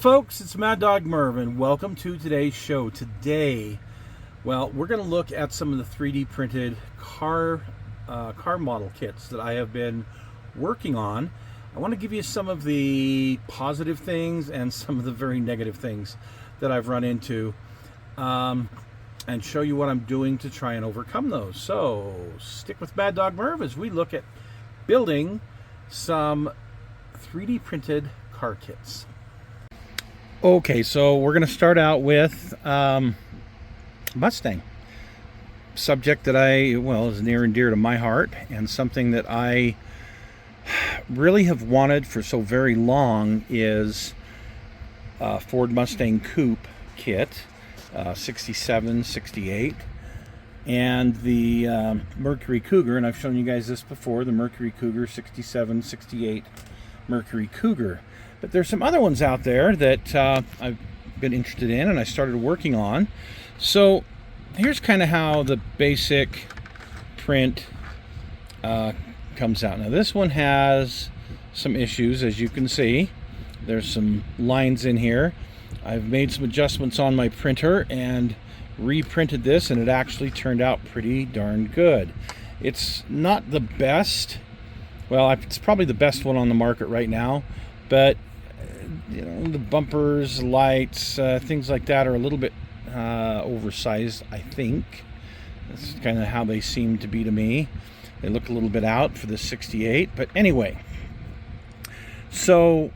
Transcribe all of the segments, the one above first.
folks, it's Mad Dog Mervin. Welcome to today's show. Today, well, we're going to look at some of the 3D printed car model kits that I have been working on. I want to give you some of the positive things and some of the very negative things that I've run into, and show you what I'm doing to try and overcome those. So stick with Mad Dog Merv as we look at building some 3D printed car kits. Okay, so we're going to start out with Mustang. Subject that is near and dear to my heart, and something that I really have wanted for so very long is a Ford Mustang Coupe kit, 67, 68, and the Mercury Cougar, and I've shown you guys this before, the Mercury Cougar 67, 68 Mercury Cougar. But there's some other ones out there that I've been interested in and I started working on. So here's kind of how the basic print comes out. Now this one has some issues, as you can see. There's some lines in here. I've made some adjustments on my printer and reprinted this, and it actually turned out pretty darn good. It's not the best. Well, it's probably the best one on the market right now, but you know, the bumpers, lights, things like that are a little bit oversized, I think. That's kind of how they seem to be to me. They look a little bit out for the 68, but anyway. So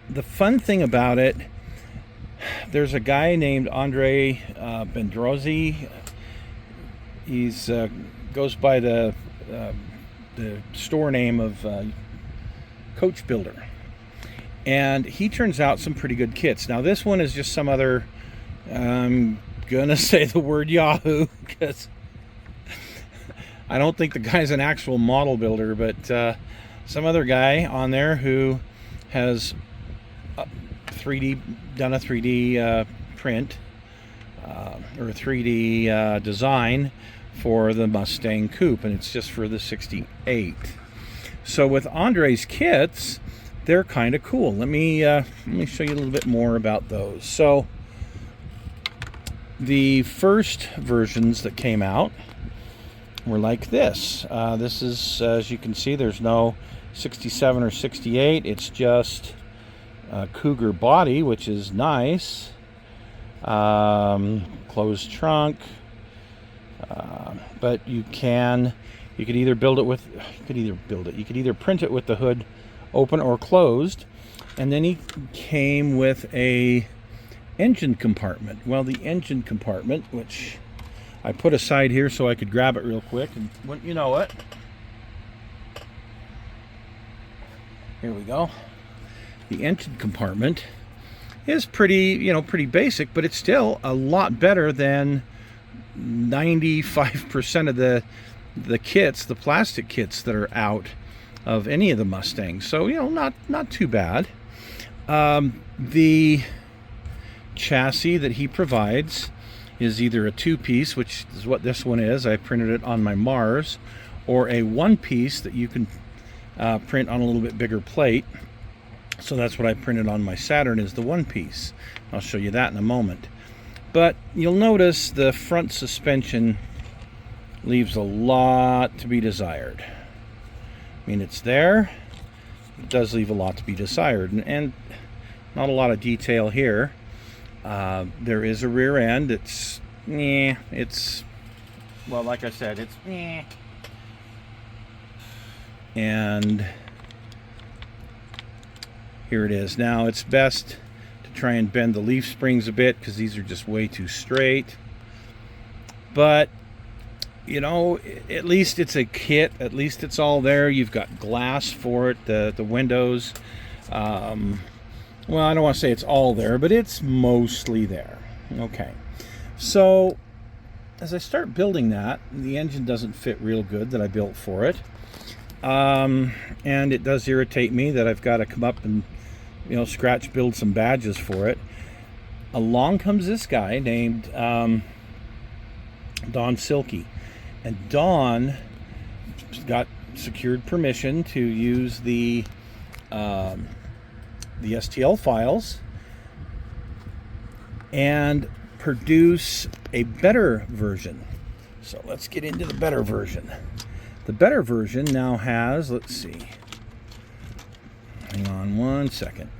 the fun thing about it, there's a guy named Andre Bendrozzi. He's goes by the store name of Coach Builder, and he turns out some pretty good kits. Now this one is just some other, I'm gonna say the word Yahoo because I don't think the guy's an actual model builder, but some other guy on there who has done a 3D print or a 3D design for the Mustang Coupe, and it's just for the 68. So with Andre's kits, they're kind of cool. Let me show you a little bit more about those. So the first versions that came out were like this. This is, as you can see, there's no 67 or 68. It's just a Cougar body, which is nice. Closed trunk. But you could either print it with the hood open or closed. And then he came with a engine compartment. Well, the engine compartment, which I put aside here so I could grab it real quick, and wouldn't you know it, here we go. The engine compartment is pretty basic, but it's still a lot better than 95% of the kits, the plastic kits that are out of any of the Mustangs. So, not too bad. The chassis that he provides is either a two-piece, which is what this one is. I printed it on my Mars, or a one-piece that you can print on a little bit bigger plate. So that's what I printed on my Saturn, is the one-piece. I'll show you that in a moment. But you'll notice the front suspension leaves a lot to be desired. I mean, it's there. It does leave a lot to be desired, and not a lot of detail here. There is a rear end. It's well, like I said, it's and here it is. Now it's best to try and bend the leaf springs a bit because these are just way too straight. But at least it's a kit. At least it's all there. You've got glass for it. The windows. Well, I don't want to say it's all there, but it's mostly there. Okay. So as I start building that, the engine doesn't fit real good that I built for it. And it does irritate me that I've got to come up and scratch build some badges for it. Along comes this guy named Don Silky, and Don got secured permission to use the the STL files and produce a better version. So let's get into the better version. The better version now has, let's see, hang on one second.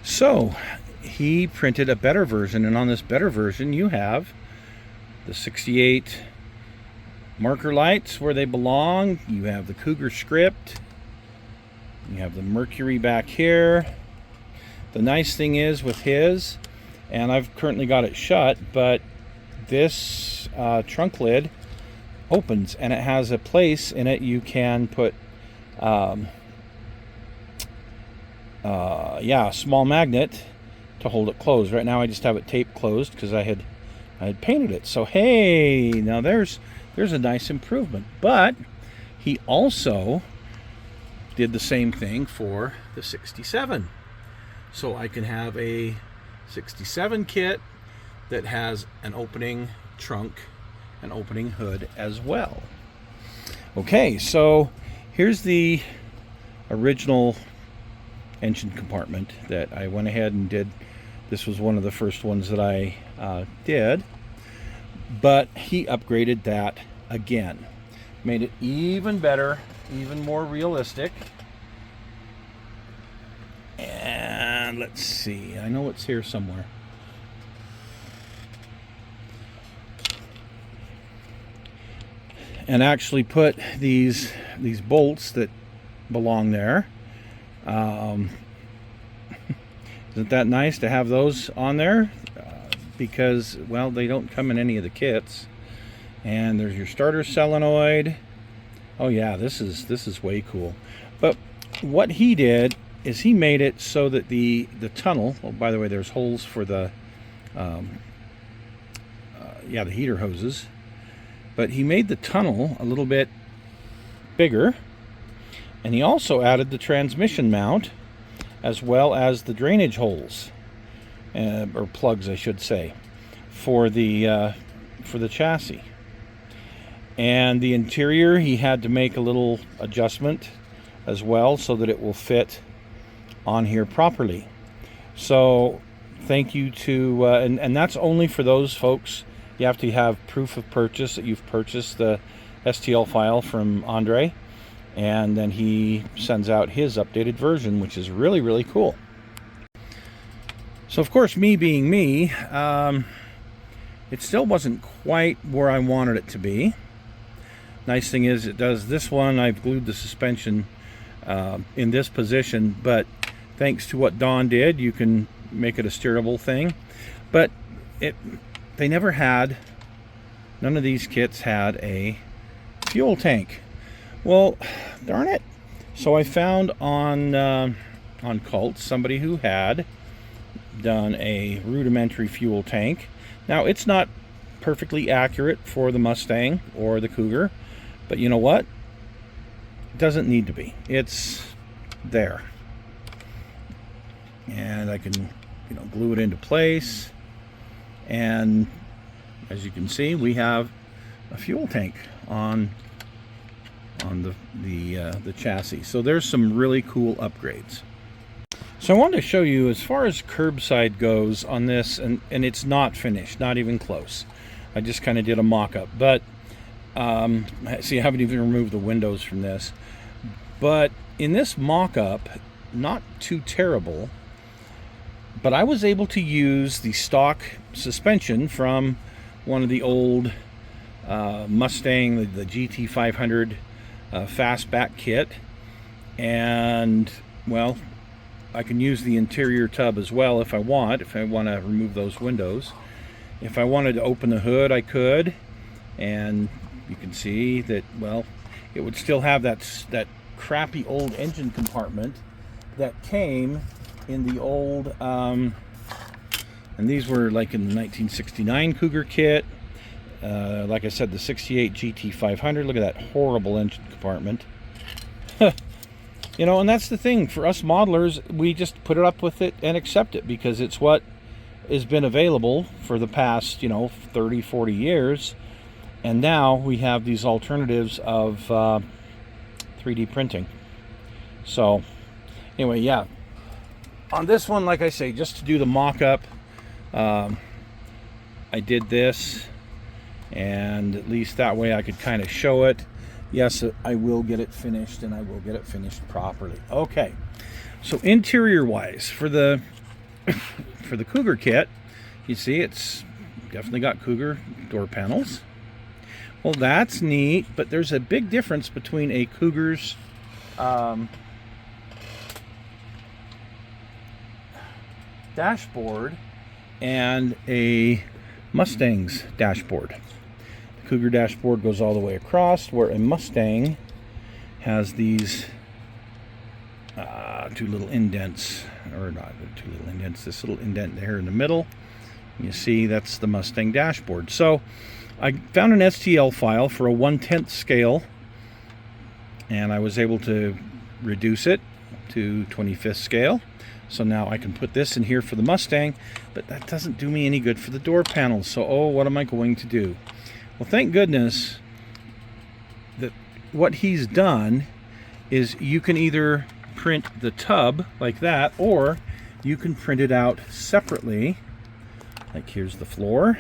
So he printed a better version, and on this better version you have the 68 marker lights where they belong. You have the Cougar script. You have the Mercury back here. The nice thing is with his, and I've currently got it shut, but this trunk lid opens and it has a place in it you can put a small magnet to hold it closed. Right now I just have it taped closed because I had painted it. So hey, now there's a nice improvement. But he also did the same thing for the 67. So I can have a 67 kit that has an opening trunk, an opening hood as well. Okay, so here's the original engine compartment that I went ahead and did. This was one of the first ones that I did, but he upgraded that again, made it even better, even more realistic. And let's see, I know it's here somewhere. And actually put these bolts that belong there. Isn't that nice to have those on there? Because, well, they don't come in any of the kits. And there's your starter solenoid. Oh yeah, this is way cool. But what he did is he made it so that the tunnel, oh, by the way, there's holes for the the heater hoses. But he made the tunnel a little bit bigger, and he also added the transmission mount as well as the drainage holes, or plugs I should say, for the chassis. And the interior, he had to make a little adjustment as well so that it will fit on here properly. So thank you to and that's only for those folks. You have to have proof of purchase that you've purchased the STL file from Andre, and then he sends out his updated version, which is really, really cool. So of course, me being me, it still wasn't quite where I wanted it to be. Nice thing is it does this one. I've glued the suspension in this position, but thanks to what Don did, you can make it a steerable thing. But they never had, none of these kits had a fuel tank. Well, darn it. So I found on Cult somebody who had done a rudimentary fuel tank. Now, it's not perfectly accurate for the Mustang or the Cougar, but you know what? It doesn't need to be. It's there. And I can, glue it into place. And as you can see, we have a fuel tank on the chassis. So there's some really cool upgrades. So I wanted to show you as far as curbside goes on this, and it's not finished, not even close. I just kind of did a mock-up, but see, I haven't even removed the windows from this. But in this mock-up, not too terrible, but I was able to use the stock suspension from one of the old Mustang, the GT500 fastback kit, and well, I can use the interior tub as well if I want to remove those windows. If I wanted to open the hood, I could, and you can see that, well, it would still have that crappy old engine compartment that came in the old and these were like in the 1969 Cougar kit, like I said, the 68 GT500. Look at that horrible engine compartment. And that's the thing for us modelers, we just put it up with it and accept it because it's what has been available for the past 30-40 years, and now we have these alternatives of 3D printing. So anyway, yeah, on this one, like I say, just to do the mock-up, I did this, and at least that way I could kind of show it. Yes, I will get it finished, and I will get it finished properly. Okay, so interior-wise, for the for the Cougar kit, you see it's definitely got Cougar door panels. Well, that's neat, but there's a big difference between a Cougar's dashboard and a Mustang's dashboard. The Cougar dashboard goes all the way across, where a Mustang has these two little indents, or not two little indents, this little indent there in the middle. You see, that's the Mustang dashboard. So I found an STL file for a 1/10 scale, and I was able to reduce it to 25th scale. So now I can put this in here for the Mustang, but that doesn't do me any good for the door panels. So, oh, what am I going to do? Well, thank goodness that what he's done is you can either print the tub like that, or you can print it out separately. Like, here's the floor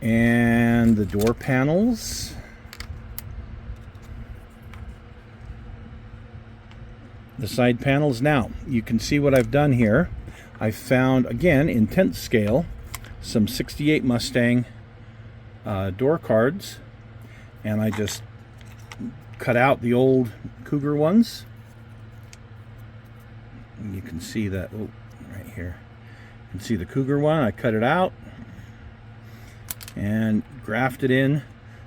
and the door panels. The side panels. Now, you can see what I've done here. I found, again, in 10th scale, some 68 Mustang door cards, and I just cut out the old Cougar ones. And you can see that, oh, right here. You can see the Cougar one. I cut it out and grafted in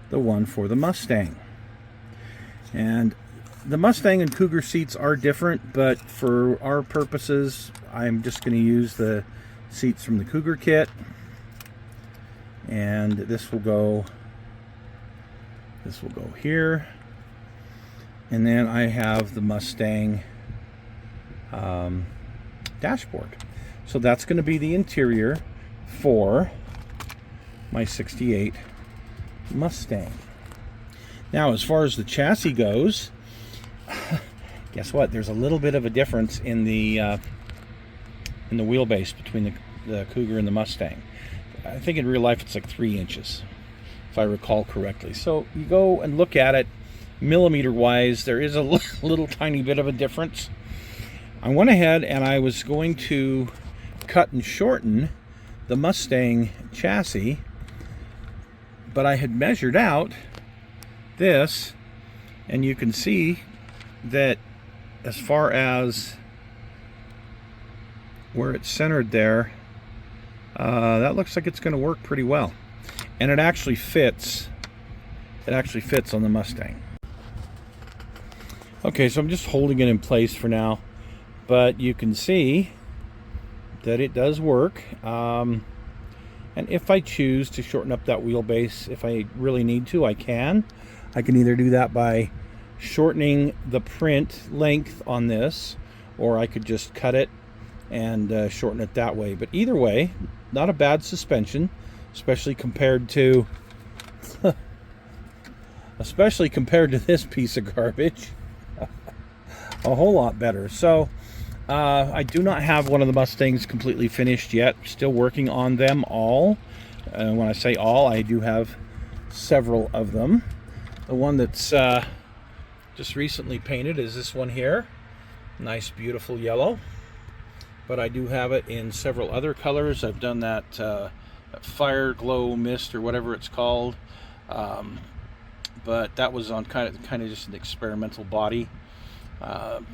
the one for the Mustang. And the Mustang and Cougar seats are different, but for our purposes, I'm just going to use the seats from the Cougar kit. And this will go here. And then I have the Mustang dashboard. So that's going to be the interior for my 68 Mustang. Now, as far as the chassis goes, guess what? There's a little bit of a difference in the wheelbase between the Cougar and the Mustang. I think in real life it's like 3 inches, if I recall correctly. So you go and look at it millimeter wise, there is a little tiny bit of a difference. I went ahead and I was going to cut and shorten the Mustang chassis, but I had measured out this, and you can see that as far as where it's centered there, that looks like it's going to work pretty well, and it actually fits. It actually fits on the Mustang. Okay, so I'm just holding it in place for now, but you can see that it does work. And if I choose to shorten up that wheelbase, if I really need to, I can. I can either do that by shortening the print length on this, or I could just cut it and shorten it that way. But either way, not a bad suspension, especially compared to this piece of garbage. A whole lot better. So I do not have one of the Mustangs completely finished yet. Still working on them all. When I say all, I do have several of them. The one that's just recently painted is this one here. Nice, beautiful yellow. But I do have it in several other colors. I've done that fire glow mist or whatever it's called. But that was on kind of just an experimental body.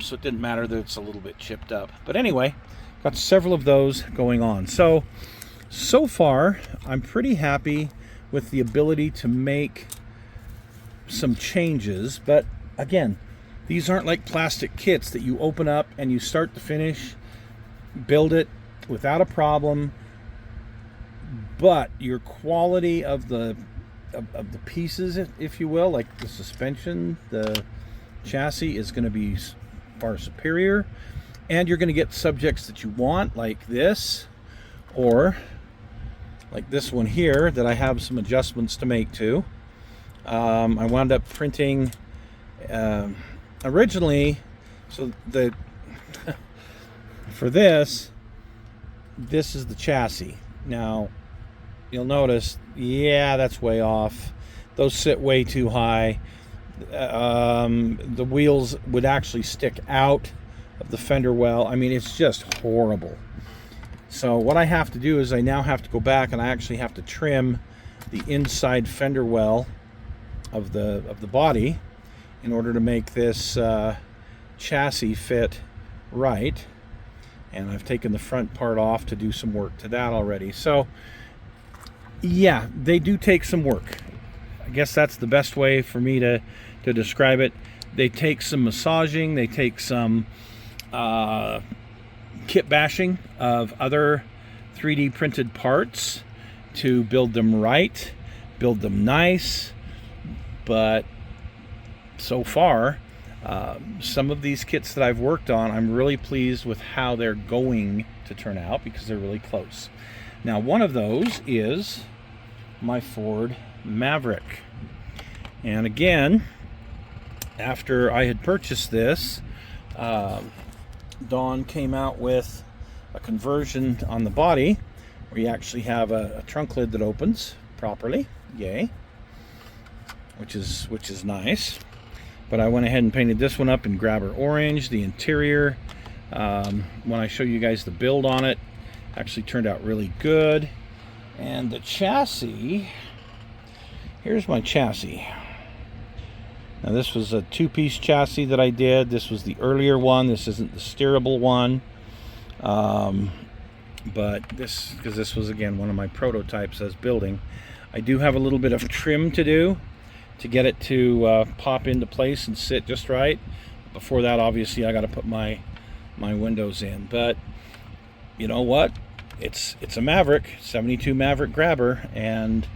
So it didn't matter that it's a little bit chipped up. But anyway, got several of those going on. So far, I'm pretty happy with the ability to make some changes. But again, these aren't like plastic kits that you open up and you start to finish, build it without a problem. But your quality of the pieces, if you will, like the suspension, the chassis, is going to be far superior, and you're going to get subjects that you want, like this, or like this one here that I have some adjustments to make to. I wound up printing originally, so for this is the chassis. Now, you'll notice, yeah, that's way off. Those sit way too high. The wheels would actually stick out of the fender well. I mean, it's just horrible. So what I have to do is I now have to go back and I actually have to trim the inside fender well of the body in order to make this chassis fit right. And I've taken the front part off to do some work to that already. So yeah, they do take some work. I guess that's the best way for me to describe it. They take some massaging, they take some kit bashing of other 3D printed parts to build them right, build them nice. But so far, some of these kits that I've worked on, I'm really pleased with how they're going to turn out because they're really close. Now, one of those is my Ford Maverik. And again, after I had purchased this, Dawn came out with a conversion on the body where you actually have a trunk lid that opens properly. Yay. Which is nice. But I went ahead and painted this one up in grabber orange. The interior, when I show you guys the build on it, actually turned out really good. And the chassis, here's my chassis. Now this was a two-piece chassis that I did. This was the earlier one. This isn't the steerable one. But because this was, again, one of my prototypes I was building. I do have a little bit of trim to do to get it to pop into place and sit just right. Before that, obviously, I got to put my windows in. But you know what? It's a Maverik, 72 Maverik grabber, and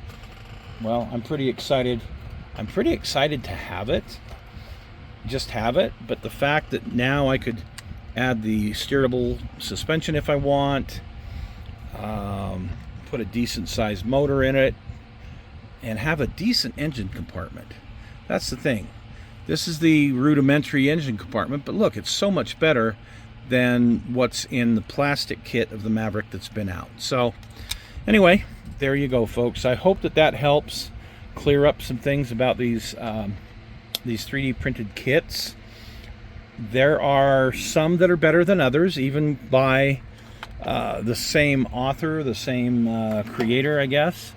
well, I'm pretty excited. I'm pretty excited to have it, just have it. But the fact that now I could add the steerable suspension if I want, put a decent sized motor in it, and have a decent engine compartment. That's the thing. This is the rudimentary engine compartment, but look, it's so much better than what's in the plastic kit of the Maverik that's been out. So anyway, there you go, folks. I hope that helps clear up some things about these 3D printed kits. There are some that are better than others, even by the same author, the same creator, I guess.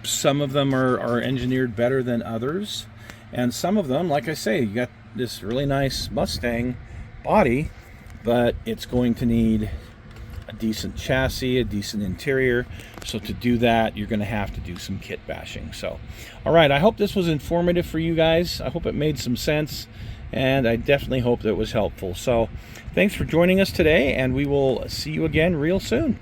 Some of them are engineered better than others, and some of them, like I say, you got this really nice Mustang body, but it's going to need a decent chassis, a decent interior. So to do that, you're going to have to do some kit bashing. So all right, I hope this was informative for you guys. I hope it made some sense, and I definitely hope that it was helpful. So thanks for joining us today, and we will see you again real soon.